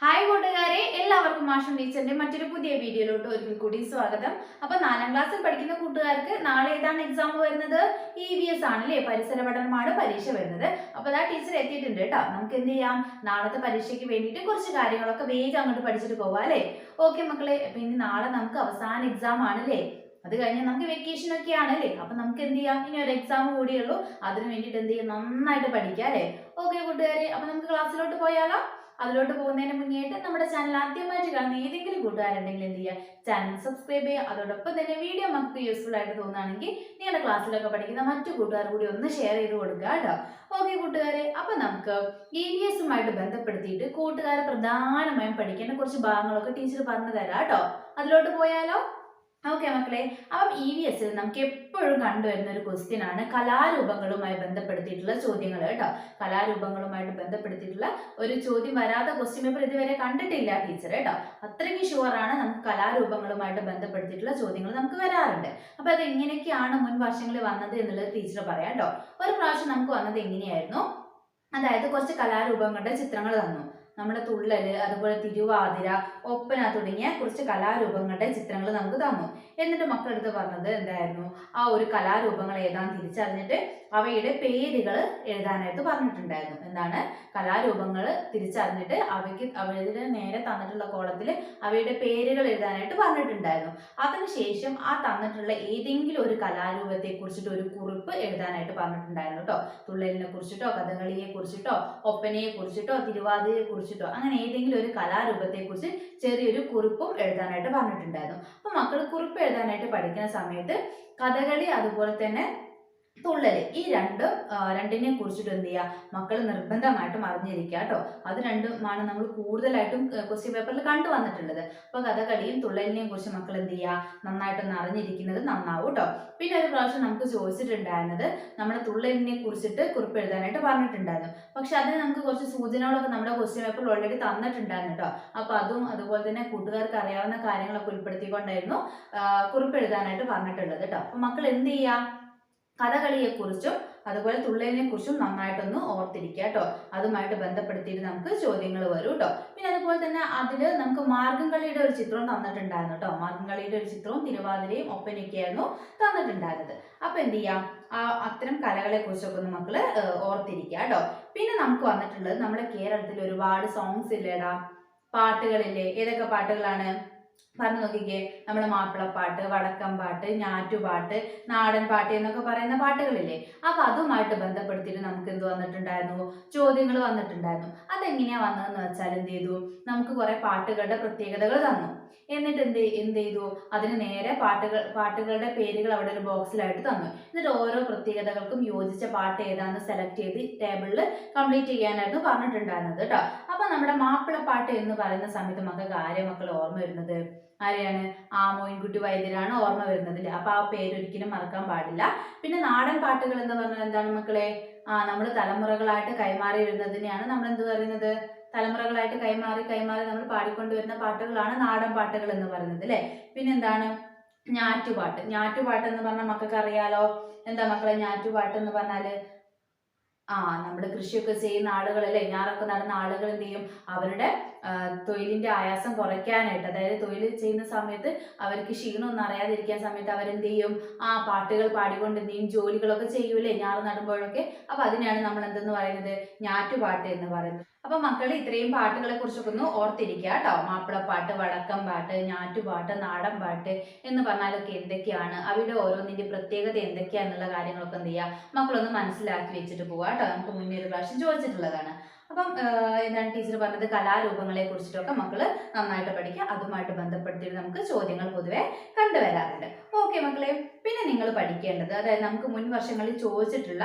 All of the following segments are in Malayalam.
ഹായ് കൂട്ടുകാരെ, എല്ലാവർക്കും മാഷൻ ടീച്ചറിന്റെ മറ്റൊരു പുതിയ വീഡിയോയിലോട്ട് ഒരിക്കൽ കൂടി സ്വാഗതം. അപ്പൊ 4ാം ക്ലാസ്സിൽ പഠിക്കുന്ന കൂട്ടുകാർക്ക് നാളെ ഏതാണ് എക്സാം വരുന്നത്? EVS ആണല്ലേ, പരിസര പഠനമാണ് പരീക്ഷ വരുന്നത്. അപ്പൊ അതാ ടീച്ചർ എത്തിയിട്ടുണ്ട് കേട്ടോ. നമുക്ക് എന്ത് ചെയ്യാം, നാളത്തെ പരീക്ഷയ്ക്ക് വേണ്ടിയിട്ട് കുറച്ച് കാര്യങ്ങളൊക്കെ വേഗം അങ്ങോട്ട് പഠിച്ചിട്ട് പോവാം അല്ലേ? ഓക്കെ മക്കളെ, അപ്പൊ ഇനി നാളെ നമുക്ക് അവസാന എക്സാം ആണല്ലേ. അത് കഴിഞ്ഞ് നമുക്ക് വെക്കേഷൻ ഒക്കെ ആണല്ലേ. അപ്പൊ നമുക്ക് എന്ത് ചെയ്യാം, ഇനി ഒരു എക്സാം കൂടിയുള്ളൂ. അതിന് വേണ്ടിയിട്ട് എന്ത് ചെയ്യാം, നന്നായിട്ട് പഠിക്കാം അല്ലേ? ഓക്കെ കൂട്ടുകാരെ, അപ്പൊ നമുക്ക് ക്ലാസ്സിലോട്ട് പോയാലോ? അതിലോട്ട് പോകുന്നതിന് മുന്നേയായിട്ട് നമ്മുടെ ചാനൽ ആദ്യമായിട്ട് കാണുന്ന ഏതെങ്കിലും കൂട്ടുകാരുണ്ടെങ്കിൽ എന്ത് ചെയ്യുക, ചാനൽ സബ്സ്ക്രൈബ് ചെയ്യുക. അതോടൊപ്പം തന്നെ വീഡിയോ നമുക്ക് യൂസ്ഫുൾ ആയിട്ട് തോന്നുകയാണെങ്കിൽ നിങ്ങളുടെ ക്ലാസ്സിലൊക്കെ പഠിക്കുന്ന മറ്റു കൂട്ടുകാർ കൂടി ഒന്ന് ഷെയർ ചെയ്ത് കൊടുക്കുക കേട്ടോ. ഓക്കെ കൂട്ടുകാരെ, അപ്പൊ നമുക്ക് EVSുമായിട്ട് ബന്ധപ്പെടുത്തിയിട്ട് കൂട്ടുകാർ പ്രധാനമായും പഠിക്കേണ്ട കുറച്ച് ഭാഗങ്ങളൊക്കെ ടീച്ചർ പറഞ്ഞു തരാം കേട്ടോ. അതിലോട്ട് പോയാലോ? ഓക്കെ മക്കളെ, അപ്പം EVSൽ നമുക്ക് എപ്പോഴും കണ്ടുവരുന്ന ഒരു ക്വസ്റ്റ്യൻ ആണ് കലാരൂപങ്ങളുമായി ബന്ധപ്പെടുത്തിയിട്ടുള്ള ചോദ്യങ്ങൾ കേട്ടോ. കലാരൂപങ്ങളുമായിട്ട് ബന്ധപ്പെടുത്തിയിട്ടുള്ള ഒരു ചോദ്യം വരാത്ത ക്വസ്റ്റ്യൻ പേപ്പർ ഇതുവരെ കണ്ടിട്ടില്ല ടീച്ചർ കേട്ടോ. അത്രയ്ക്ക് ഷുവറാണ്, നമുക്ക് കലാരൂപങ്ങളുമായിട്ട് ബന്ധപ്പെടുത്തിയിട്ടുള്ള ചോദ്യങ്ങൾ നമുക്ക് വരാറുണ്ട്. അപ്പൊ അത് എങ്ങനെയൊക്കെയാണ് മുൻ വർഷങ്ങളിൽ വന്നത് എന്നുള്ളത് ടീച്ചർ പറയാം കേട്ടോ. ഒരു പ്രാവശ്യം നമുക്ക് വന്നത് എങ്ങനെയായിരുന്നു, അതായത് കുറച്ച് കലാരൂപങ്ങളുടെ ചിത്രങ്ങൾ തന്നു. നമ്മുടെ തുള്ളല്, അതുപോലെ തിരുവാതിര, ഒപ്പന തുടങ്ങിയ കുറച്ച് കലാരൂപങ്ങളുടെ ചിത്രങ്ങൾ നമുക്ക് തന്നു. എന്നിട്ട് മക്കളെടുത്ത് പറഞ്ഞത് എന്തായിരുന്നു, ആ ഒരു കലാരൂപങ്ങൾ ഏതാണെന്ന് തിരിച്ചറിഞ്ഞിട്ട് അവയുടെ പേരുകൾ എഴുതാനായിട്ട് പറഞ്ഞിട്ടുണ്ടായിരുന്നു. എന്താണ്, കലാരൂപങ്ങൾ തിരിച്ചറിഞ്ഞിട്ട് അവയുടെ നേരെ തന്നിട്ടുള്ള കോളത്തിൽ അവയുടെ പേരുകൾ എഴുതാനായിട്ട് പറഞ്ഞിട്ടുണ്ടായിരുന്നു. അതിനുശേഷം ആ തന്നിട്ടുള്ള ഏതെങ്കിലും ഒരു കലാരൂപത്തെ കുറിച്ചിട്ട് ഒരു കുറിപ്പ് എഴുതാനായിട്ട് പറഞ്ഞിട്ടുണ്ടായിരുന്നു കേട്ടോ. തുള്ളലിനെ കുറിച്ചിട്ടോ, കഥകളിയെ കുറിച്ചിട്ടോ, ഒപ്പനയെ കുറിച്ചിട്ടോ, തിരുവാതിരയെ കുറിച്ചിട്ടോ, അങ്ങനെ ഏതെങ്കിലും ഒരു കലാരൂപത്തെ കുറിച്ച് ചെറിയൊരു കുറിപ്പും എഴുതാനായിട്ട് പറഞ്ഞിട്ടുണ്ടായിരുന്നു. അപ്പൊ മക്കൾ കുറിപ്പ് എഴുതാനായിട്ട് പഠിക്കുന്ന സമയത്ത് കഥകളി അതുപോലെ തന്നെ തുള്ളല്, ഈ രണ്ടിനെ കുറിച്ചിട്ട് എന്ത് ചെയ്യുക, മക്കൾ നിർബന്ധമായിട്ടും അറിഞ്ഞിരിക്കുക കേട്ടോ. അത് രണ്ടുമാണ് നമ്മൾ കൂടുതലായിട്ടും ക്വസ്റ്റ്യൻ പേപ്പറിൽ കണ്ടുവന്നിട്ടുള്ളത്. അപ്പൊ കഥകളിയും തുള്ളലിനെയും കുറിച്ച് മക്കൾ എന്ത് ചെയ്യുക, നന്നായിട്ടൊന്ന് അറിഞ്ഞിരിക്കുന്നത് നന്നാവും കേട്ടോ. പിന്നെ ഒരു പ്രാവശ്യം നമുക്ക് ചോദിച്ചിട്ടുണ്ടായിരുന്നത് നമ്മുടെ തുള്ളലിനെ കുറിച്ചിട്ട് കുറിപ്പ് എഴുതാനായിട്ട് പറഞ്ഞിട്ടുണ്ടായിരുന്നു. പക്ഷെ അതിന് നമുക്ക് കുറച്ച് സൂചനകളൊക്കെ നമ്മുടെ ക്വസ്റ്റ്യൻ പേപ്പറിൽ ഓൾറെഡി തന്നിട്ടുണ്ടായിരുന്നു കേട്ടോ. അപ്പൊ അതും അതുപോലെ തന്നെ കൂട്ടുകാർക്ക് അറിയാവുന്ന കാര്യങ്ങളൊക്കെ ഉൾപ്പെടുത്തിക്കൊണ്ടായിരുന്നു കുറിപ്പ് എഴുതാനായിട്ട് പറഞ്ഞിട്ടുള്ളത് കേട്ടോ. അപ്പൊ മക്കൾ എന്ത് ചെയ്യുക, കഥകളിയെക്കുറിച്ചും അതുപോലെ തുള്ളലിനെ കുറിച്ചും നന്നായിട്ടൊന്ന് ഓർത്തിരിക്കുക കേട്ടോ. അതുമായിട്ട് ബന്ധപ്പെടുത്തിയിട്ട് നമുക്ക് ചോദ്യങ്ങൾ വരും കേട്ടോ. പിന്നെ അതുപോലെ തന്നെ അതില് നമുക്ക് മാർഗംകളിയുടെ ഒരു ചിത്രവും തന്നിട്ടുണ്ടായിരുന്നു കേട്ടോ. മാർഗംകളിയുടെ ഒരു ചിത്രവും തിരുവാതിരയും ഒപ്പനയൊക്കെയായിരുന്നു തന്നിട്ടുണ്ടായിരുന്നത്. അപ്പൊ എന്ത് ചെയ്യാം, അത്തരം കലകളെ കുറിച്ചൊക്കെ ഒന്ന് മക്കള് ഓർത്തിരിക്കുക കേട്ടോ. പിന്നെ നമുക്ക് വന്നിട്ടുള്ളത്, നമ്മുടെ കേരളത്തിൽ ഒരുപാട് സോങ്സ് ഇല്ലേടാ, പാട്ടുകളില്ലേ. ഏതൊക്കെ പാട്ടുകളാണ് പറഞ്ഞു നോക്കിക്കേ. നമ്മുടെ മാപ്പിളപ്പാട്ട്, വടക്കംപാട്ട്, ഞാറ്റുപാട്ട്, നാടൻ പാട്ട് എന്നൊക്കെ പറയുന്ന പാട്ടുകളില്ലേ. അപ്പൊ അതുമായിട്ട് ബന്ധപ്പെടുത്തിയിട്ട് നമുക്ക് എന്ത് വന്നിട്ടുണ്ടായിരുന്നു, ചോദ്യങ്ങൾ വന്നിട്ടുണ്ടായിരുന്നു. അതെങ്ങനെയാ വന്നതെന്ന് വെച്ചാൽ എന്ത് ചെയ്തു, നമുക്ക് കുറെ പാട്ടുകളുടെ പ്രത്യേകതകൾ തന്നു. എന്നിട്ട് എന്ത് ചെയ്തു, അതിന് നേരെ പാട്ടുകളുടെ പേരുകൾ അവിടെ ഒരു ബോക്സിലായിട്ട് തന്നു. എന്നിട്ട് ഓരോ പ്രത്യേകതകൾക്കും യോജിച്ച പാട്ട് ഏതാണെന്ന് സെലക്ട് ചെയ്ത് ടേബിളിൽ കംപ്ലീറ്റ് ചെയ്യാനായിരുന്നു പറഞ്ഞിട്ടുണ്ടായിരുന്നത് കേട്ടോ. അപ്പൊ നമ്മുടെ മാപ്പിളപ്പാട്ട് എന്ന് പറയുന്ന സമയത്ത് മക്കൾക്ക് ആരെ മക്കൾ ഓർമ്മ വരുന്നത്, ആരെയാണ്, മോയിൻകുട്ടി വൈദ്യരാണ് ഓർമ്മ വരുന്നത്. അപ്പൊ ആ പേര് ഒരിക്കലും മറക്കാൻ പാടില്ല. പിന്നെ നാടൻ പാട്ടുകൾ എന്ന് പറഞ്ഞാൽ എന്താണ് മക്കളെ, നമ്മൾ തലമുറകളായിട്ട് കൈമാറി വരുന്നതിനെയാണ് നമ്മൾ എന്ത് പറയുന്നത്, തലമുറകളായിട്ട് കൈമാറി നമ്മൾ പാടിക്കൊണ്ടുവരുന്ന പാട്ടുകളാണ് നാടൻ പാട്ടുകൾ എന്ന് പറയുന്നത് അല്ലെ. പിന്നെന്താണ്, ഞാറ്റുപാട്ട് എന്ന് പറഞ്ഞാൽ മക്കൾക്ക് അറിയാലോ. എന്താ മക്കളെ ഞാറ്റുപാട്ട് എന്ന് പറഞ്ഞാല്, നമ്മൾ കൃഷിയൊക്കെ ചെയ്യുന്ന ആളുകളല്ലേ, ഞാറൊക്കെ നടുന്ന ആളുകൾ എന്ത് ചെയ്യും, അവരുടെ തൊഴിലിന്റെ ആയാസം കുറയ്ക്കാനായിട്ട്, അതായത് തൊഴിൽ ചെയ്യുന്ന സമയത്ത് അവർക്ക് ക്ഷീണമൊന്നും അറിയാതിരിക്കാൻ സമയത്ത് അവരെന്ത് ചെയ്യും, പാട്ടുകൾ പാടിക്കൊണ്ട് എന്ത് ചെയ്യും, ജോലികളൊക്കെ ചെയ്യൂലേ ഞാറ് നടുമ്പോഴൊക്കെ. അപ്പൊ അതിനെയാണ് നമ്മൾ എന്തെന്ന് പറയുന്നത്, ഞാറ്റുപാട്ട് എന്ന് പറയുന്നത്. അപ്പൊ മക്കൾ ഇത്രയും പാട്ടുകളെ കുറിച്ചൊക്കെ ഒന്ന് ഓർത്തിരിക്കുക കേട്ടോ. മാപ്പിളപ്പാട്ട്, വടക്കം പാട്ട്, ഞാറ്റുപാട്ട്, നാടൻ പാട്ട് എന്ന് പറഞ്ഞാലൊക്കെ എന്തൊക്കെയാണ്, അവയുടെ ഓരോന്നിന്റെ പ്രത്യേകത എന്തൊക്കെയാന്നുള്ള കാര്യങ്ങളൊക്കെ എന്ത് ചെയ്യുക, മക്കളൊന്ന് മനസ്സിലാക്കി വെച്ചിട്ട് പോവാ കേട്ടോ. നമുക്ക് മുന്നേ ഒരു പ്രാവശ്യം ചോദിച്ചിട്ടുള്ളതാണ്. അപ്പം എന്താണ് ടീച്ചർ പറഞ്ഞത്, കലാരൂപങ്ങളെ കുറിച്ചിട്ടൊക്കെ മക്കള് നന്നായിട്ട് പഠിക്കുക. അതുമായിട്ട് ബന്ധപ്പെടുത്തിയിട്ട് നമുക്ക് ചോദ്യങ്ങൾ പൊതുവെ കണ്ടുവരാറുണ്ട്. ഓക്കെ മക്കളെ, പിന്നെ നിങ്ങൾ പഠിക്കേണ്ടത്, അതായത് നമുക്ക് മുൻ വർഷങ്ങളിൽ ചോദിച്ചിട്ടുള്ള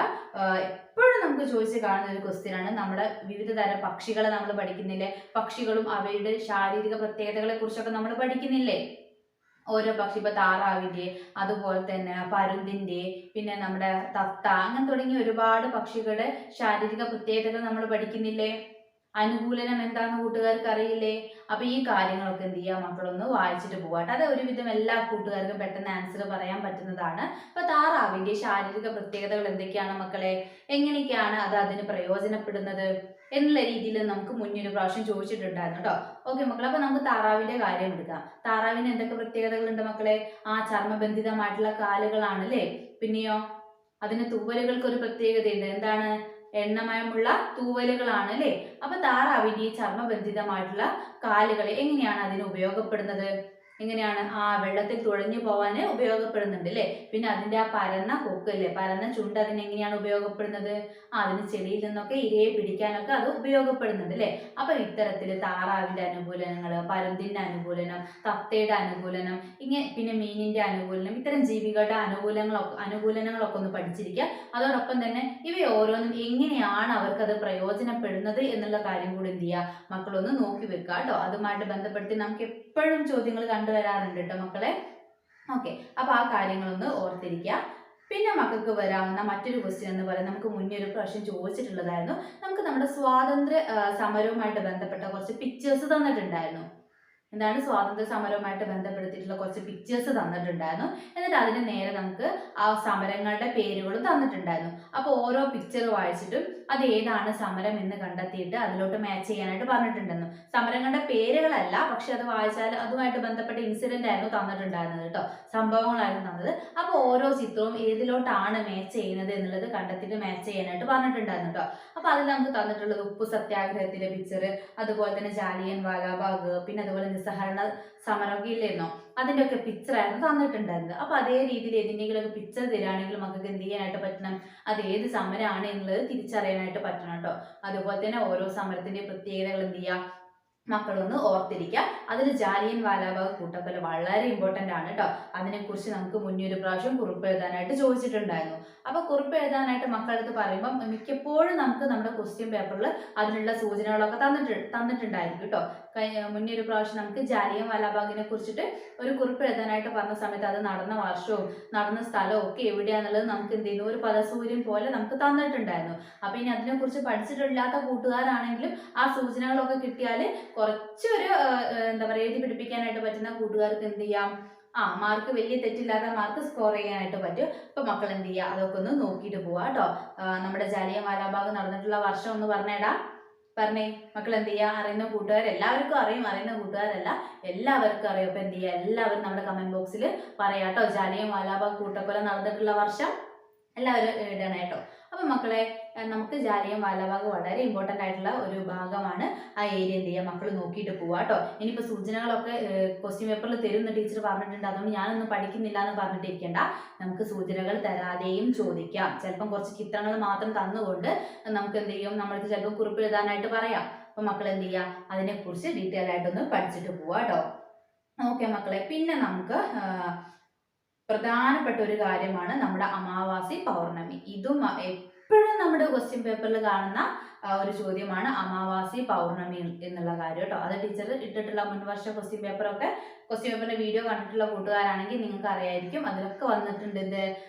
എപ്പോഴും നമുക്ക് ചോദിച്ച് കാണുന്ന ഒരു ക്വസ്റ്റ്യൻ ആണ്, നമ്മുടെ വിവിധ തരം പക്ഷികളെ നമ്മൾ പഠിക്കുന്നില്ലേ, പക്ഷികളും അവയുടെ ശാരീരിക പ്രത്യേകതകളെ കുറിച്ചൊക്കെ നമ്മൾ പഠിക്കുന്നില്ലേ. ഓരോ പക്ഷി, ഇപ്പൊ താറാവിന്റെ, അതുപോലെ തന്നെ പരുന്തിന്റെ, പിന്നെ നമ്മുടെ തത്ത, അങ്ങനെ തുടങ്ങിയ ഒരുപാട് പക്ഷികളുടെ ശാരീരിക പ്രത്യേകതകൾ നമ്മൾ പഠിക്കുന്നില്ലേ. അനുകൂലനം എന്താന്ന് കൂട്ടുകാർക്ക് അറിയില്ലേ. അപ്പൊ ഈ കാര്യങ്ങളൊക്കെ എന്ത് ചെയ്യാം, മക്കളൊന്ന് വായിച്ചിട്ട് പോവാട്ടെ. അത് ഒരുവിധം എല്ലാ കൂട്ടുകാർക്കും പെട്ടെന്ന് ആൻസർ പറയാൻ പറ്റുന്നതാണ്. അപ്പൊ താറാവിന്റെ ശാരീരിക പ്രത്യേകതകൾ എന്തൊക്കെയാണ് മക്കളെ, എങ്ങനെയൊക്കെയാണ് അത് അതിന് പ്രയോജനപ്പെടുന്നത്, എന്നുള്ള രീതിയിൽ നമുക്ക് മുന്നൊരു പ്രാവശ്യം ചോദിച്ചിട്ടുണ്ടായിരുന്നു കേട്ടോ. ഓക്കെ മക്കളെ, അപ്പൊ നമുക്ക് താറാവിന്റെ കാര്യം എടുക്കാം. താറാവിന് എന്തൊക്കെ പ്രത്യേകതകളുണ്ട് മക്കളെ? ആ ചർമ്മബന്ധിതമായിട്ടുള്ള കാലുകളാണ് അല്ലേ. പിന്നെയോ അതിന് തൂവലുകൾക്ക് ഒരു പ്രത്യേകതയുണ്ട്. എന്താണ്? എണ്ണമയമുള്ള തൂവലുകളാണ് അല്ലേ. അപ്പൊ താറാവിന്റെ ഈ ചർമ്മബന്ധിതമായിട്ടുള്ള കാലുകൾ എങ്ങനെയാണ് അതിന് ഉപയോഗപ്പെടുന്നത്? എങ്ങനെയാണ്? ആ വെള്ളത്തിൽ തുഴഞ്ഞു പോവാന് ഉപയോഗപ്പെടുന്നുണ്ട് അല്ലേ. പിന്നെ അതിന്റെ ആ പരന്ന കൊക്ക് അല്ലേ, പരന്ന ചുണ്ട് അതിനെങ്ങനെയാണ് ഉപയോഗപ്പെടുന്നത്? അതിന് ചെടിയിൽ നിന്നൊക്കെ ഇരയെ പിടിക്കാനൊക്കെ അത് ഉപയോഗപ്പെടുന്നുണ്ട് അല്ലേ. അപ്പൊ ഇത്തരത്തില് താറാവിന്റെ അനുകൂലനങ്ങൾ, പരുന്തിന്റെ അനുകൂലനം, തത്തയുടെ അനുകൂലനം, പിന്നെ മീനിന്റെ അനുകൂലനം, ഇത്തരം ജീവികളുടെ അനുകൂലനങ്ങളൊക്കെ ഒന്ന് പഠിച്ചിരിക്കുക. അതോടൊപ്പം തന്നെ ഇവ ഓരോന്നും എങ്ങനെയാണ് അവർക്കത് പ്രയോജനപ്പെടുന്നത് എന്നുള്ള കാര്യം കൂടി എന്ത് ചെയ്യുക, മക്കളൊന്ന് നോക്കി വെക്കുക കേട്ടോ. അതുമായിട്ട് ബന്ധപ്പെടുത്തി നമുക്ക് എപ്പോഴും ചോദ്യങ്ങൾ കണ്ടുവരാറുണ്ട് കേട്ടോ മക്കളെ. ഓക്കെ, അപ്പൊ ആ കാര്യങ്ങളൊന്ന് ഓർത്തിരിക്കുക. പിന്നെ മക്കൾക്ക് വരാവുന്ന മറ്റൊരു ക്വസ്റ്റ്യൻ എന്ന് പറയുന്നത് നമുക്ക് മുന്നേ ഒരു പ്രാവശ്യം ചോദിച്ചിട്ടുള്ളതായിരുന്നു. നമുക്ക് നമ്മുടെ സ്വാതന്ത്ര്യ സമരവുമായിട്ട് ബന്ധപ്പെട്ട കുറച്ച് പിക്ചേഴ്സ് തന്നിട്ടുണ്ടായിരുന്നു. എന്താണ്? സ്വാതന്ത്ര്യ സമരവുമായിട്ട് ബന്ധപ്പെടുത്തിയിട്ടുള്ള കുറച്ച് പിക്ചേഴ്സ് തന്നിട്ടുണ്ടായിരുന്നു. എന്നിട്ട് അതിന് നേരെ നമുക്ക് ആ സമരങ്ങളുടെ പേരുകളും തന്നിട്ടുണ്ടായിരുന്നു. അപ്പോൾ ഓരോ പിക്ചർ വായിച്ചിട്ടും അത് ഏതാണ് സമരം എന്ന് കണ്ടെത്തിയിട്ട് അതിലോട്ട് മാച്ച് ചെയ്യാനായിട്ട് പറഞ്ഞിട്ടുണ്ടായിരുന്നു. സമരങ്ങളുടെ പേരുകളല്ല, പക്ഷെ അത് വായിച്ചാൽ അതുമായിട്ട് ബന്ധപ്പെട്ട ഇൻസിഡന്റ് ആയിരുന്നു തന്നിട്ടുണ്ടായിരുന്നത് കേട്ടോ, സംഭവങ്ങളായിരുന്നു തന്നത്. അപ്പോൾ ഓരോ ചിത്രവും ഏതിലോട്ടാണ് മാച്ച് ചെയ്യുന്നത് എന്നുള്ളത് കണ്ടെത്തിയിട്ട് മാച്ച് ചെയ്യാനായിട്ട് പറഞ്ഞിട്ടുണ്ടായിരുന്നു കേട്ടോ. അപ്പോൾ അതിൽ നമുക്ക് തന്നിട്ടുള്ളത് ഉപ്പു സത്യാഗ്രഹത്തിന്റെ പിക്ചർ, അതുപോലെ തന്നെ ജാലിയൻ വാലാബാഗ്, പിന്നെ അതുപോലെ നിസ്സഹരണ സമരമൊക്കെ ഇല്ലായിരുന്നോ, അതിന്റെ ഒക്കെ പിക്ചർ ആയിരുന്നു തന്നിട്ടുണ്ടായിരുന്നത്. അപ്പൊ അതേ രീതിയിൽ ഏതിന്റെങ്കിലും പിക്ചർ തരികയാണെങ്കിൽ നമുക്ക് എന്ത് ചെയ്യാനായിട്ട് പറ്റണം? അത് ഏത് സമരമാണ് എന്നുള്ളത് തിരിച്ചറിയാനായിട്ട് പറ്റണം കേട്ടോ. അതുപോലെ തന്നെ ഓരോ സമരത്തിന്റെ പ്രത്യേകതകൾ എന്ത് ചെയ്യുക, മക്കളൊന്ന് ഓർത്തിരിക്കുക. അതിൽ ജാലിയൻ വാലാബാഗ് കൂട്ടക്കൊല വളരെ ഇമ്പോർട്ടന്റ് ആണ് കേട്ടോ. അതിനെക്കുറിച്ച് നമുക്ക് മുന്നേ ഒരു പ്രാവശ്യം കുറിപ്പ് എഴുതാനായിട്ട് ചോദിച്ചിട്ടുണ്ടായിരുന്നു. അപ്പൊ കുറിപ്പ് എഴുതാനായിട്ട് മക്കളടുത്ത് പറയുമ്പോൾ മിക്കപ്പോഴും നമുക്ക് നമ്മുടെ ക്വസ്റ്റ്യൻ പേപ്പറിൽ അതിനുള്ള സൂചനകളൊക്കെ തന്നിട്ടുണ്ടായിരിക്കും കേട്ടോ. മുന്നേ ഒരു പ്രാവശ്യം നമുക്ക് ജാലിയൻ വാലാബാഗിനെ കുറിച്ചിട്ട് ഒരു കുറിപ്പ് എഴുതാനായിട്ട് പറഞ്ഞ സമയത്ത് അത് നടന്ന വർഷവും നടന്ന സ്ഥലവും ഒക്കെ എവിടെയാന്നുള്ളത് നമുക്ക് എന്ത് ചെയ്യുന്നു, ഒരു പദസൂര്യൻ പോലെ നമുക്ക് തന്നിട്ടുണ്ടായിരുന്നു. അപ്പൊ ഇനി അതിനെക്കുറിച്ച് പഠിച്ചിട്ടില്ലാത്ത കൂട്ടുകാരാണെങ്കിലും ആ സൂചനകളൊക്കെ കിട്ടിയാൽ കുറച്ചൊരു എന്താ പറയുക എഴുതി പിടിപ്പിക്കാനായിട്ട് പറ്റുന്ന കൂട്ടുകാർക്ക് എന്ത് ചെയ്യാം, മാർക്ക് വലിയ തെറ്റില്ലാത്ത മാർക്ക് സ്കോർ ചെയ്യാനായിട്ട് പറ്റും. അപ്പൊ മക്കൾ എന്ത് ചെയ്യുക, അതൊക്കെ ഒന്ന് നോക്കിയിട്ട് പോവാ കേട്ടോ. നമ്മുടെ ജാലിയൻ വാലാബാഗ് നടന്നിട്ടുള്ള വർഷം ഒന്ന് പറഞ്ഞേടാ, പറഞ്ഞേ മക്കൾ. എന്ത് ചെയ്യുക, അറിയുന്ന കൂട്ടുകാർ എല്ലാവർക്കും അറിയും, അറിയുന്ന കൂട്ടുകാരല്ല എല്ലാവർക്കും അറിയും. അപ്പൊ എന്ത് ചെയ്യുക, എല്ലാവരും നമ്മുടെ കമന്റ് ബോക്സിൽ പറയാട്ടോ ജാലിയൻ വാലാബാഗ് കൂട്ടക്കൊല നടന്നിട്ടുള്ള വർഷം എല്ലാവരും എഴുതണേട്ടോ. അപ്പൊ മക്കളെ, നമുക്ക് ജാലിയൻ വാലാബാഗ് വളരെ ഇമ്പോർട്ടന്റ് ആയിട്ടുള്ള ഒരു ഭാഗമാണ്. ആ ഏരിയ എന്ത് ചെയ്യുക, മക്കൾ നോക്കിയിട്ട് പോവാട്ടോ. ഇനിയിപ്പോൾ സൂചനകളൊക്കെ ക്വസ്റ്റ്യൻ പേപ്പറിൽ തരുന്ന ടീച്ചർ പറഞ്ഞിട്ടുണ്ട്, അതുകൊണ്ട് ഞാനൊന്നും പഠിക്കുന്നില്ല എന്ന് പറഞ്ഞിട്ടിരിക്കേണ്ട. നമുക്ക് സൂചനകൾ തരാതെയും ചോദിക്കാം. ചിലപ്പം കുറച്ച് ചിത്രങ്ങൾ മാത്രം തന്നുകൊണ്ട് നമുക്ക് എന്ത് ചെയ്യും, നമ്മൾക്ക് ചിലപ്പോൾ കുറിപ്പ് എഴുതാനായിട്ട് പറയാം. അപ്പൊ മക്കൾ എന്ത് ചെയ്യുക, അതിനെക്കുറിച്ച് ഡീറ്റെയിൽ ആയിട്ടൊന്ന് പഠിച്ചിട്ട് പോവാട്ടോ. ഓക്കെ മക്കളെ, പിന്നെ നമുക്ക് പ്രധാനപ്പെട്ട ഒരു കാര്യമാണ് നമ്മുടെ അമാവാസി പൗർണമി. ഇതും എപ്പോഴും നമ്മുടെ ക്വസ്റ്റ്യൻ പേപ്പറിൽ കാണുന്ന ഒരു ചോദ്യമാണ് അമാവാസി പൗർണമി എന്നുള്ള കാര്യം കേട്ടോ. അത് ടീച്ചർ ഇട്ടിട്ടുള്ള മുൻവർഷ ക്വസ്റ്റ്യൻ പേപ്പറിന്റെ വീഡിയോ കണ്ടിട്ടുള്ള കൂട്ടുകാരാണെങ്കിൽ നിങ്ങൾക്ക് അറിയായിരിക്കും. അതിലൊക്കെ വന്നിട്ടുണ്ട് ഇത്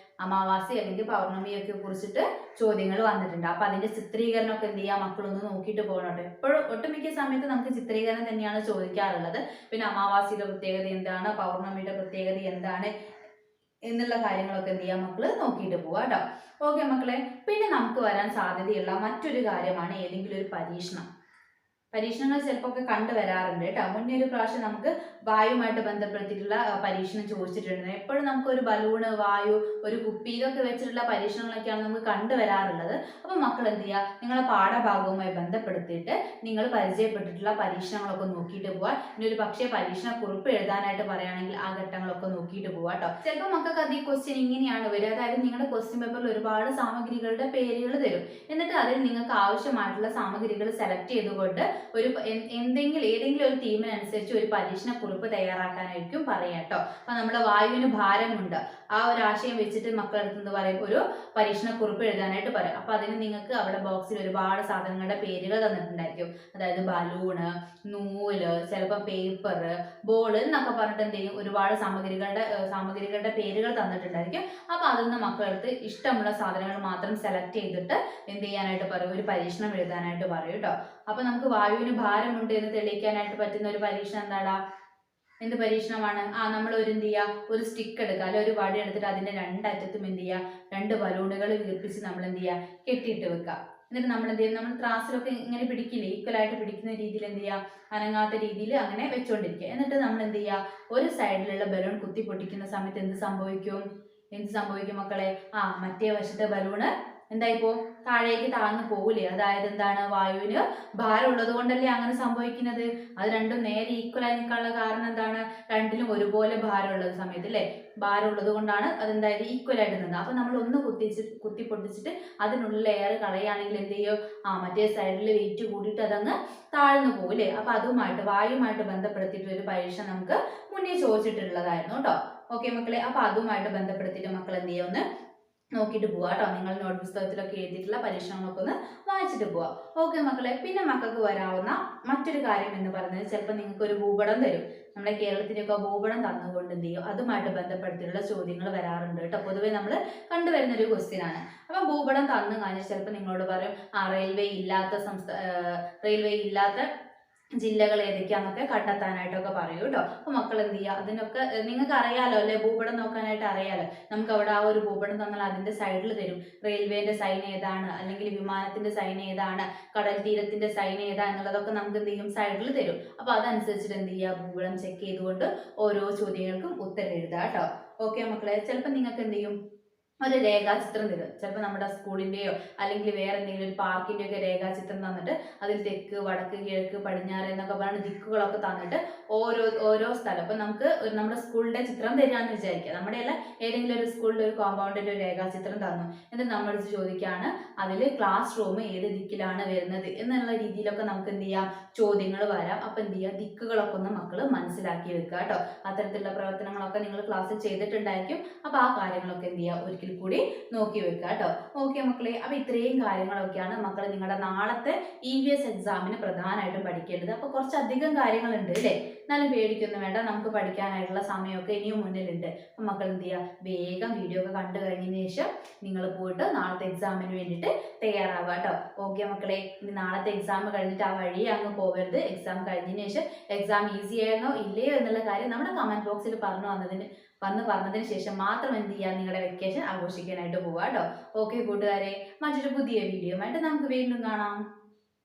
അമാവാസി അല്ലെങ്കിൽ പൗർണമിയൊക്കെ കുറിച്ചിട്ട് ചോദ്യങ്ങൾ വന്നിട്ടുണ്ട്. അപ്പൊ അതിന്റെ ചിത്രീകരണമൊക്കെ എന്ത് ചെയ്യുക, മക്കളൊന്ന് നോക്കിയിട്ട് പോകണം കേട്ടോ. എപ്പോഴും ഒട്ടുമിക്ക സമയത്ത് നമുക്ക് ചിത്രീകരണം തന്നെയാണ് ചോദിക്കാറുള്ളത്. പിന്നെ അമാവാസിയുടെ പ്രത്യേകത എന്താണ്, പൗർണമിയുടെ പ്രത്യേകത എന്താണ് എന്നുള്ള കാര്യങ്ങളൊക്കെ എന്ത് ചെയ്യാം, മക്കള് നോക്കിയിട്ട് പോവാ കേട്ടോ. ഓക്കെ മക്കളെ, പിന്നെ നമുക്ക് വരാൻ സാധ്യതയുള്ള മറ്റൊരു കാര്യമാണ് ഏതെങ്കിലും ഒരു പരീക്ഷണം. പരീക്ഷണങ്ങൾ ചിലപ്പോൾ ഒക്കെ കണ്ടുവരാറുണ്ട് കേട്ടോ. മുന്നേ ഒരു പ്രാവശ്യം നമുക്ക് വായുമായിട്ട് ബന്ധപ്പെടുത്തിയിട്ടുള്ള പരീക്ഷണം ചോദിച്ചിട്ടുണ്ട്. എപ്പോഴും നമുക്ക് ഒരു ബലൂണ്, വായു, ഒരു കുപ്പി ഇതൊക്കെ വെച്ചിട്ടുള്ള പരീക്ഷണങ്ങളൊക്കെയാണ് നമുക്ക് കണ്ടുവരാറുള്ളത്. അപ്പം മക്കൾ എന്ത് ചെയ്യുക, നിങ്ങളെ പാഠഭാഗവുമായി ബന്ധപ്പെടുത്തിയിട്ട് നിങ്ങൾ പരിചയപ്പെട്ടിട്ടുള്ള പരീക്ഷണങ്ങളൊക്കെ നോക്കിയിട്ട് പോവാ. ഇനി ഒരു പക്ഷേ പരീക്ഷണ കുറിപ്പ് എഴുതാനായിട്ട് പറയുകയാണെങ്കിൽ ആ ഘട്ടങ്ങളൊക്കെ നോക്കിയിട്ട് പോവാ കേട്ടോ. ചിലപ്പോൾ മക്കൾക്ക് അത് ഈ ക്വസ്റ്റ്യൻ ഇങ്ങനെയാണ് വരിക. അതായത് നിങ്ങളുടെ ക്വസ്റ്റ്യൻ പേപ്പറിൽ ഒരുപാട് സാമഗ്രികളുടെ പേരുകൾ തരും. എന്നിട്ട് അതിൽ നിങ്ങൾക്ക് ആവശ്യമായിട്ടുള്ള സാമഗ്രികൾ സെലക്ട് ചെയ്തുകൊണ്ട് ഏതെങ്കിലും ഒരു തീമിനനുസരിച്ച് ഒരു പരീക്ഷണ കുറിപ്പ് തയ്യാറാക്കാനായിരിക്കും പറയാം കേട്ടോ. അപ്പൊ നമ്മുടെ വായുവിന് ഭാരമുണ്ട്, ആ ഒരു ആശയം വെച്ചിട്ട് മക്കളെടുത്ത് എന്ത് പറയും, ഒരു പരീക്ഷണ കുറിപ്പ് എഴുതാനായിട്ട് പറയും. അപ്പൊ അതിന് നിങ്ങൾക്ക് അവിടെ ബോക്സിൽ ഒരുപാട് സാധനങ്ങളുടെ പേരുകൾ തന്നിട്ടുണ്ടായിരിക്കും. അതായത് ബലൂണ്, നൂല്, ചിലപ്പോൾ പേപ്പർ, ബോൾ എന്നൊക്കെ പറഞ്ഞിട്ട് എന്ത് ചെയ്യും, ഒരുപാട് സാമഗ്രികളുടെ പേരുകൾ തന്നിട്ടുണ്ടായിരിക്കും. അപ്പൊ അതൊന്ന് മക്കളെടുത്ത് ഇഷ്ടമുള്ള സാധനങ്ങൾ മാത്രം സെലക്ട് ചെയ്തിട്ട് എന്ത് ചെയ്യാനായിട്ട് പറയും, ഒരു പരീക്ഷണം എഴുതാനായിട്ട് പറയും കേട്ടോ. അപ്പൊ നമുക്ക് വായുവിന് ഭാരമുണ്ട് എന്ന് തെളിയിക്കാനായിട്ട് പറ്റുന്ന ഒരു പരീക്ഷണം എന്താടാ, എന്ത് പരീക്ഷണമാണ്? നമ്മൾ ഒരു എന്ത് ചെയ്യുക, ഒരു സ്റ്റിക്ക് എടുക്കുക, അല്ലെ ഒരു വടി എടുത്തിട്ട് അതിന്റെ രണ്ടറ്റത്തും എന്ത് ചെയ്യുക, രണ്ട് ബലൂണുകൾ വീർപ്പിച്ച് നമ്മൾ എന്ത് ചെയ്യുക, കെട്ടിയിട്ട് വെക്കുക. എന്നിട്ട് നമ്മൾ എന്ത് ചെയ്യും, നമ്മൾ ത്രാസിലൊക്കെ ഇങ്ങനെ പിടിക്കില്ലേ, ഈക്വലായിട്ട് പിടിക്കുന്ന രീതിയിൽ എന്ത് ചെയ്യുക, അനങ്ങാത്ത രീതിയിൽ അങ്ങനെ വെച്ചുകൊണ്ടിരിക്കുക. എന്നിട്ട് നമ്മൾ എന്ത് ചെയ്യുക, ഒരു സൈഡിലുള്ള ബലൂൺ കുത്തി പൊട്ടിക്കുന്ന സമയത്ത് എന്ത് സംഭവിക്കും മക്കളെ? മറ്റേ വശത്തെ ബലൂണ് എന്തായിപ്പോ താഴേക്ക് താഴ്ന്നു പോകൂലേ? അതായത് എന്താണ്, വായുവിന് ഭാരം ഉള്ളത് കൊണ്ടല്ലേ അങ്ങനെ സംഭവിക്കുന്നത്. അത് രണ്ടും നേരെ ഈക്വൽ ആയി നിൽക്കാനുള്ള കാരണം എന്താണ്? രണ്ടിലും ഒരുപോലെ ഭാരമുള്ള സമയത്ത് അല്ലേ, ഭാരം ഉള്ളത് കൊണ്ടാണ് അതെന്തായത് ഈക്വൽ ആയിട്ട് നിന്നത്. അപ്പൊ നമ്മൾ ഒന്ന് കുത്തി പൊട്ടിച്ചിട്ട് അതിനുള്ളിൽ എയർ കളയുകയാണെങ്കിൽ എന്ത് ചെയ്യും, മറ്റേ സൈഡിൽ വെയിറ്റ് കൂടിയിട്ട് അതങ്ങ് താഴ്ന്നു പോകൂലേ. അപ്പൊ അതുമായിട്ട് വായുമായിട്ട് ബന്ധപ്പെടുത്തിയിട്ട് ഒരു പരീക്ഷ നമുക്ക് മുന്നേ ചോദിച്ചിട്ടുള്ളതായിരുന്നു കേട്ടോ. ഓക്കെ മക്കളെ, അപ്പൊ അതുമായിട്ട് ബന്ധപ്പെടുത്തിയിട്ട് മക്കൾ എന്ത് ചെയ്യും, ഒന്ന് നോക്കിയിട്ട് പോവാ കേട്ടോ. നിങ്ങൾ നോട്ട് പുസ്തകത്തിലൊക്കെ എഴുതിയിട്ടുള്ള പരീക്ഷണങ്ങളൊക്കെ ഒന്ന് വായിച്ചിട്ട് പോവാ. ഓക്കെ മക്കളെ, പിന്നെ മക്കൾക്ക് വരാവുന്ന മറ്റൊരു കാര്യം എന്ന് പറയുന്നത്, ചിലപ്പോൾ നിങ്ങൾക്ക് ഒരു ഭൂപടം തരും. നമ്മുടെ കേരളത്തിൻ്റെയൊക്കെ ഭൂപടം തന്നുകൊണ്ട് എന്ത് ചെയ്യും, അതുമായിട്ട് ബന്ധപ്പെടുത്തിയിട്ടുള്ള ചോദ്യങ്ങൾ വരാറുണ്ട് കേട്ടോ. പൊതുവെ നമ്മൾ കണ്ടുവരുന്ന ഒരു ക്വസ്റ്റ്യൻ ആണ്. അപ്പം ഭൂപടം തന്നു കഴിഞ്ഞാൽ ചിലപ്പോൾ നിങ്ങളോട് പറയും റെയിൽവേ ഇല്ലാത്ത ജില്ലകൾ ഏതൊക്കെയാന്നൊക്കെ കണ്ടെത്താനായിട്ടൊക്കെ പറയൂ കേട്ടോ. അപ്പോൾ മക്കൾ എന്ത് ചെയ്യുക, അതിനൊക്കെ നിങ്ങൾക്ക് അറിയാലോ അല്ലെ, ഭൂപടം നോക്കാനായിട്ട് അറിയാലോ. നമുക്ക് അവിടെ ആ ഒരു ഭൂപടം തന്നാൽ അതിന്റെ സൈഡിൽ തരും റെയിൽവേന്റെ സൈൻ ഏതാണ്, അല്ലെങ്കിൽ വിമാനത്തിന്റെ സൈൻ ഏതാണ്, കടൽ തീരത്തിന്റെ സൈൻ ഏതാ എന്നുള്ളതൊക്കെ നമുക്ക് എന്ത് ചെയ്യും, സൈഡിൽ തരും. അപ്പോൾ അതനുസരിച്ചിട്ട് എന്ത് ചെയ്യുക, ഭൂപടം ചെക്ക് ചെയ്തുകൊണ്ട് ഓരോ ചോദ്യങ്ങൾക്കും ഉത്തരം എഴുതുക കേട്ടോ. ഓക്കെ മക്കളെ, ചിലപ്പോൾ നിങ്ങൾക്ക് എന്ത് ചെയ്യും, ഒരു രേഖാചിത്രം തരും. ചിലപ്പോൾ നമ്മുടെ സ്കൂളിൻ്റെയോ അല്ലെങ്കിൽ വേറെ എന്തെങ്കിലും ഒരു പാർക്കിൻ്റെ ഒക്കെ രേഖാചിത്രം തന്നിട്ട് അതിൽ തെക്ക്, വടക്ക്, കിഴക്ക്, പടിഞ്ഞാറ് എന്നൊക്കെ പറഞ്ഞ ദിക്കുകളൊക്കെ തന്നിട്ട് ഓരോ സ്ഥലം, അപ്പം നമുക്ക് നമ്മുടെ സ്കൂളിൻ്റെ ചിത്രം തരികയാണെന്ന് വിചാരിക്കുക. നമ്മുടെ അല്ല, ഏതെങ്കിലും ഒരു സ്കൂളിൻ്റെ ഒരു കോമ്പൗണ്ടിൻ്റെ ഒരു രേഖാചിത്രം തന്നു, എന്നിട്ട് നമ്മൾ ചോദിക്കുകയാണ് അതിൽ ക്ലാസ് റൂം ഏത് ദിക്കിലാണ് വരുന്നത് എന്നുള്ള രീതിയിലൊക്കെ നമുക്ക് എന്ത് ചെയ്യാം, ചോദ്യങ്ങൾ വരാം. അപ്പം എന്ത് ചെയ്യുക, ദിക്കുകളൊക്കെ ഒന്ന് മക്കൾ മനസ്സിലാക്കി വെക്കുക കേട്ടോ. അത്തരത്തിലുള്ള പ്രവർത്തനങ്ങളൊക്കെ നിങ്ങൾ ക്ലാസ്സിൽ ചെയ്തിട്ടുണ്ടായിരിക്കും. അപ്പോൾ ആ കാര്യങ്ങളൊക്കെ എന്ത് ചെയ്യുക, ഒരിക്കൽ കൂടി നോക്കി വെക്കുക കേട്ടോ. ഓക്കെ മക്കളെ, അപ്പൊ ഇത്രയും കാര്യങ്ങളൊക്കെയാണ് മക്കൾ നിങ്ങളുടെ നാളത്തെ EVS എക്സാമിന് പ്രധാനമായിട്ടും പഠിക്കേണ്ടത്. അപ്പൊ കുറച്ചധികം കാര്യങ്ങളുണ്ട് അല്ലേ, എന്നാലും പേടിക്കൊന്നും വേണ്ട, നമുക്ക് പഠിക്കാനായിട്ടുള്ള സമയമൊക്കെ ഇനിയും മുന്നിലുണ്ട്. അപ്പം മക്കൾ എന്ത് ചെയ്യുക, വേഗം വീഡിയോ ഒക്കെ കണ്ടു കഴിഞ്ഞതിന് ശേഷം നിങ്ങൾ പോയിട്ട് നാളത്തെ എക്സാമിന് വേണ്ടിയിട്ട് തയ്യാറാവുക കേട്ടോ. ഓക്കെ മക്കളെ, ഇനി നാളത്തെ എക്സാം കഴിഞ്ഞിട്ട് ആ വഴി അങ്ങ് പോകരുത്. എക്സാം കഴിഞ്ഞതിന് ശേഷം എക്സാം ഈസി ആയിരുന്നോ ഇല്ലയോ എന്നുള്ള കാര്യം നമ്മുടെ കമന്റ് ബോക്സിൽ പറഞ്ഞതിന് ശേഷം മാത്രം എന്ത് ചെയ്യുക, നിങ്ങളുടെ വെക്കേഷൻ ആഘോഷിക്കാനായിട്ട് പോവുക കേട്ടോ. ഓക്കെ കൂട്ടുകാരെ, മറ്റൊരു പുതിയ വീഡിയോ ആയിട്ട് നമുക്ക് വീണ്ടും കാണാം.